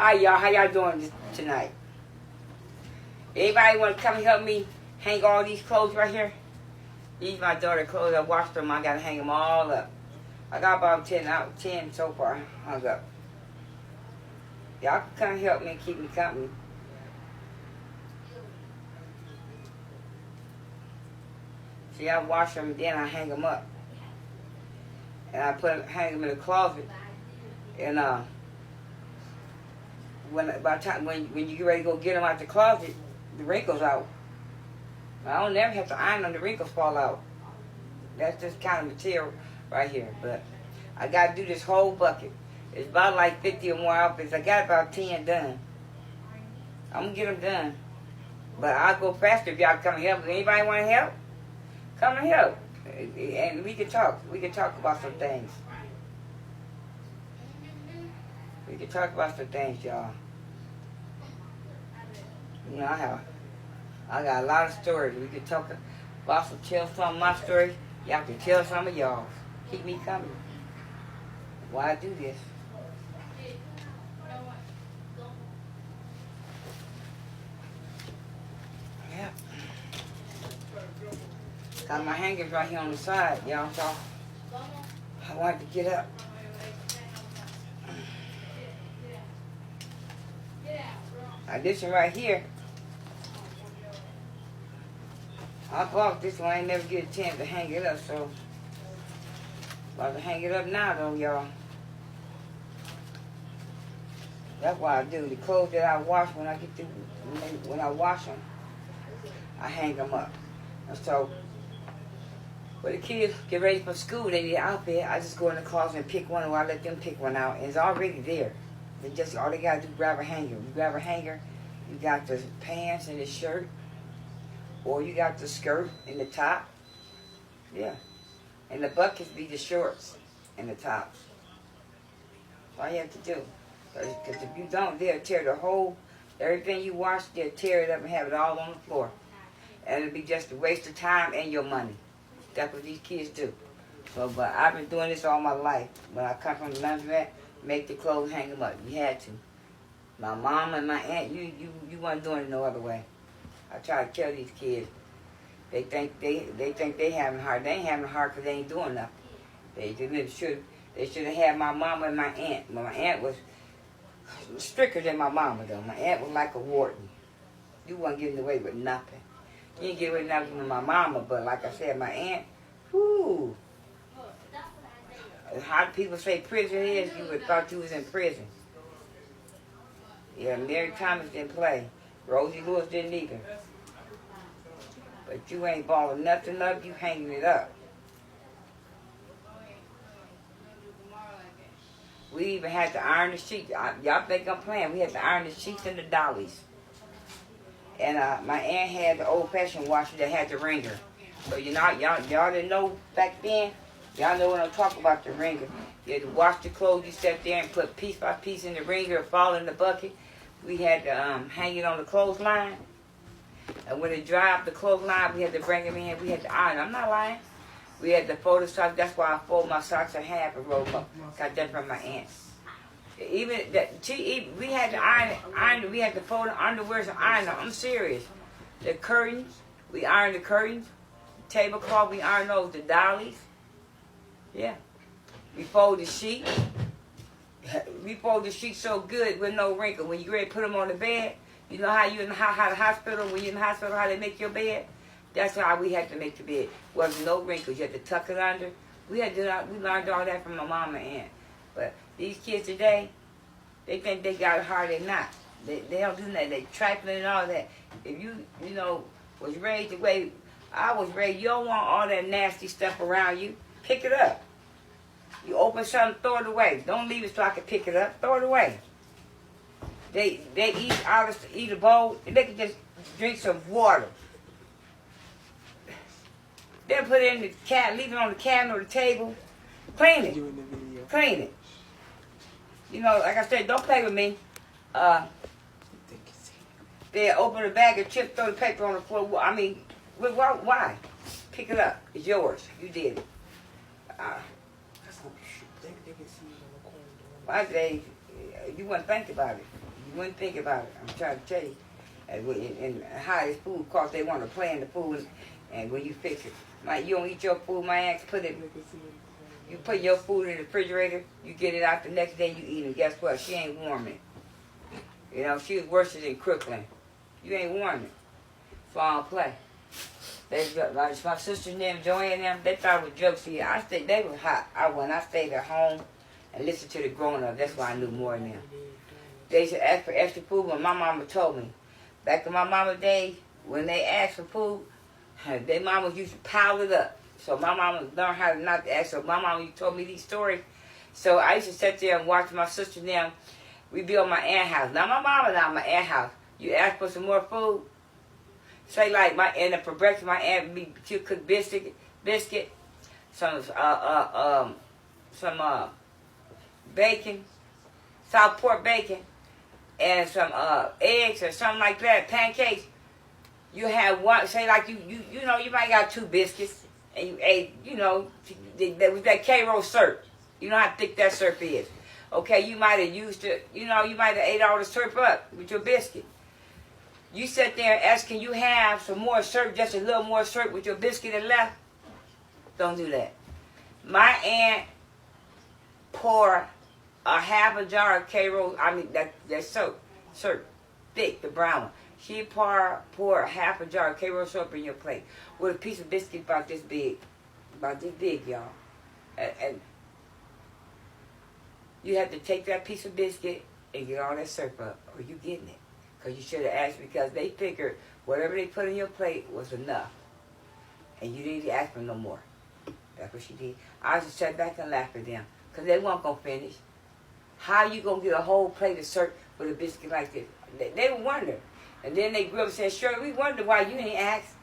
Hi, y'all. How y'all doing tonight? Anybody want to come and help me hang all these clothes right here? These my daughter's clothes. I washed them. I got to hang them all up. I got about 10 so far hung up. Y'all can come help me and keep me company. See, I wash them, then I hang them up. And I hang them in the closet. And by the time when you get ready to go get them out the closet, the wrinkles out. I don't never have to iron them, the wrinkles fall out. That's just kind of material right here. But I got to do this whole bucket. It's about like 50 or more outfits. I got about 10 done. I'm going to get them done. But I'll go faster if y'all come and help. Anybody want to help? Come and help. And we can talk. We can talk about some things. We can talk about some things, y'all. You know, I got a lot of stories. We can talk about tell some of my stories. Y'all can tell some of y'all. Keep me coming. Why I do this? Yep. Got my hangers right here on the side, y'all. So I wanted to get up. Now this one right here, I bought this one. I ain't never get a chance to hang it up, so about to hang it up now though, y'all. That's what I do. The clothes that I wash when I wash them, I hang them up. And so when the kids get ready for school, they need an outfit. I just go in the closet and pick one, or I let them pick one out, and it's already there. All they gotta do is grab a hanger. You grab a hanger, you got the pants and the shirt, or you got the skirt and the top. Yeah. And the buckets be the shorts and the tops. That's all you have to do. Because if you don't, they'll tear the whole, everything you wash, they'll tear it up and have it all on the floor. And it'll be just a waste of time and your money. That's what these kids do. So, but I've been doing this all my life. When I come from the laundromat, make the clothes, hang them up. You had to. My mom and my aunt, you weren't doing it no other way. I try to tell these kids, they think they having hard. They ain't having hard because they ain't doing nothing. They should have had my mama and my aunt. My aunt was stricter than my mama though. My aunt was like a warden. You wasn't getting away with nothing. You didn't get away with nothing with my mama, but like I said, my aunt, whoo. How do people say prison is? You would have thought you was in prison. Yeah, Mary Thomas didn't play. Rosie Lewis didn't either. But you ain't balling nothing up, you hanging it up. We even had to iron the sheets. Y'all think I'm playing? We had to iron the sheets and the dollies. And my aunt had the old-fashioned washer that had the wringer. So you know, y'all didn't know back then. Y'all know what I'm talking about, the wringer. You had to wash the clothes. You sat there and put piece by piece in the wringer and fall in the bucket. We had to hang it on the clothesline. And when it dried up the clothesline, we had to bring them in. We had to iron. I'm not lying. We had to fold the socks. That's why I fold my socks in half and roll them up. Got that from my aunt. Even that, we had to iron. We had to fold the underwears and iron them. I'm serious. The curtains, we ironed the curtains. Tablecloth, we ironed those. The dollies, yeah. We fold the sheet. We fold the sheet so good with no wrinkle. When you ready to put them on the bed, you know how you how the hospital, when you're in the hospital, how they make your bed. That's how we had to make the bed. Wasn't no wrinkles. You had to tuck it under. We learned all that from my mama and aunt. But these kids today, they think they got it hard. They're not. They don't do that. They trifling and all that. If you was raised the way I was raised, you don't want all that nasty stuff around you. Pick it up. You open something, throw it away. Don't leave it so I can pick it up. Throw it away. They eat a bowl. They can just drink some water. Then put it in the leave it on the cabinet or the table. Clean it. Clean it. You know, like I said, don't play with me. They open the bag of chips, throw the paper on the floor. I mean, why? Pick it up. It's yours. You did it. Why you wouldn't think about it. You wouldn't think about it. I'm trying to tell you. And how this food costs, they want to play in the food, and when you fix it. Like, you don't eat your food, my ex, you put your food in the refrigerator, you get it out the next day, you eat it. Guess what? She ain't warming it. You know, she was worse than Crooklyn. You ain't warming it. So I don't play. Like my sister and them, Joanne and them, they thought it was jokes. See, they were hot. When I stayed at home and listened to the grown-ups, that's why I knew more than them. They should ask for extra food when my mama told me. Back in my mama's day, when they asked for food, their mama used to pile it up. So my mama learned how to not to ask. So my mama told me these stories. So I used to sit there and watch my sister and them. We be on my aunt's house. Now my mama not my aunt's house. You ask for some more food. Say like for breakfast, my aunt she'll cook biscuit, some bacon, salt pork bacon, and some eggs or something like that, pancakes. You have one, say like you know, you might got 2 biscuits, and you ate, you know, that was that K-Roll syrup. You know how thick that syrup is. Okay, you might have used it, you know, you might have ate all the syrup up with your biscuit. You sit there and ask, can you have some more syrup, just a little more syrup with your biscuit and left? Don't do that. My aunt pour a half a jar of K-Roll, I mean, that syrup, thick, the brown one. She pour a half a jar of K-Roll syrup in your plate with a piece of biscuit about this big, y'all. And you have to take that piece of biscuit and get all that syrup up, or you getting it. Because you should have asked, because they figured whatever they put in your plate was enough. And you didn't ask for no more. That's what she did. I just sat back and laughed at them, because they weren't going to finish. How you going to get a whole plate of syrup with a biscuit like this? They would wonder. And then they grew up and said, Shirley, we wonder why you ain't asked.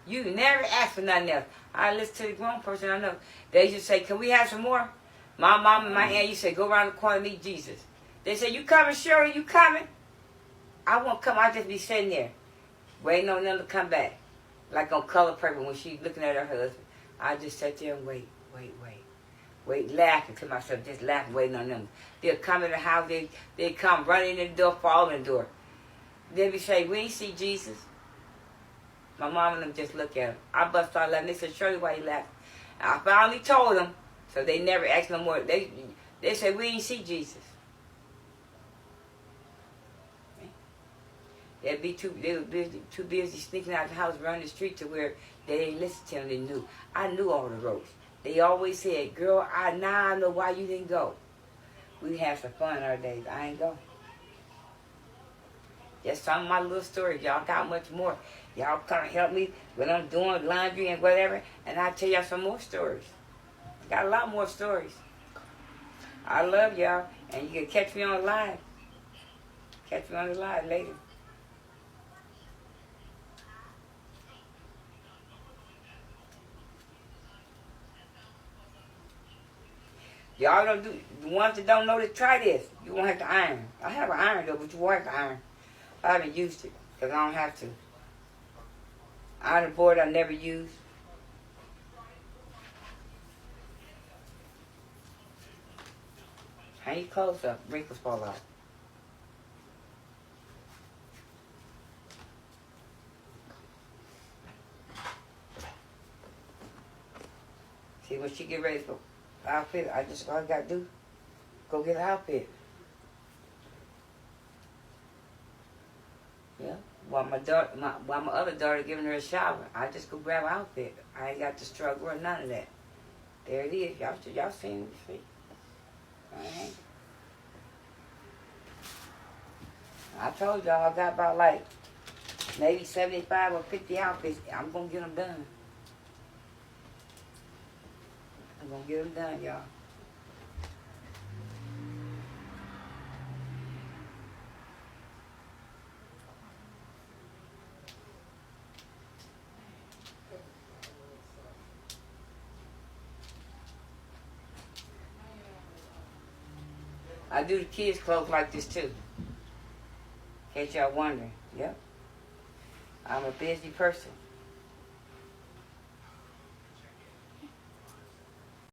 You never asked for nothing else. I listen to the grown person I know. They just say, can we have some more? My mom and my aunt used to say, go around the corner and meet Jesus. They say, you coming, Shirley? You coming? I won't come. I'll just be sitting there, waiting on them to come back. Like on Color Purple when she's looking at her husband. I just sat there and wait, laughing to myself, just laughing, waiting on them. They'll come in the house, they come running in the door, fall in the door. They be say, we ain't see Jesus. My mom and them just look at him. I bust out laughing. They said, Shirley, why you laughing? I finally told them, so they never asked no more. They said, we ain't see Jesus. They were too busy sneaking out the house, running the street to where they didn't listen to them. They knew. I knew all the roads. They always said, girl, now I know why you didn't go. We had some fun our days. I ain't go. Just some of my little stories. Y'all got much more. Y'all come help me when I'm doing laundry and whatever, and I'll tell y'all some more stories. Got a lot more stories. I love y'all, and you can catch me on live. Catch me on the live later. Y'all don't do, the ones that don't know to try this. You won't have to iron. I have an iron though, but you won't have to iron. I haven't used it, because I don't have to. Iron board I never used. Hang your clothes up, wrinkles fall out. See, when she get ready for outfit, all I gotta do, go get an outfit. Yeah. While my other daughter giving her a shower, I just go grab an outfit. I ain't got to struggle or none of that. There it is. Y'all seen it. See? Alright. I told y'all I got about like maybe 75 or 50 outfits. I'm gonna get them done. I'm gonna get them done, y'all. I do the kids' clothes like this too. In case y'all wondering. Yep. I'm a busy person.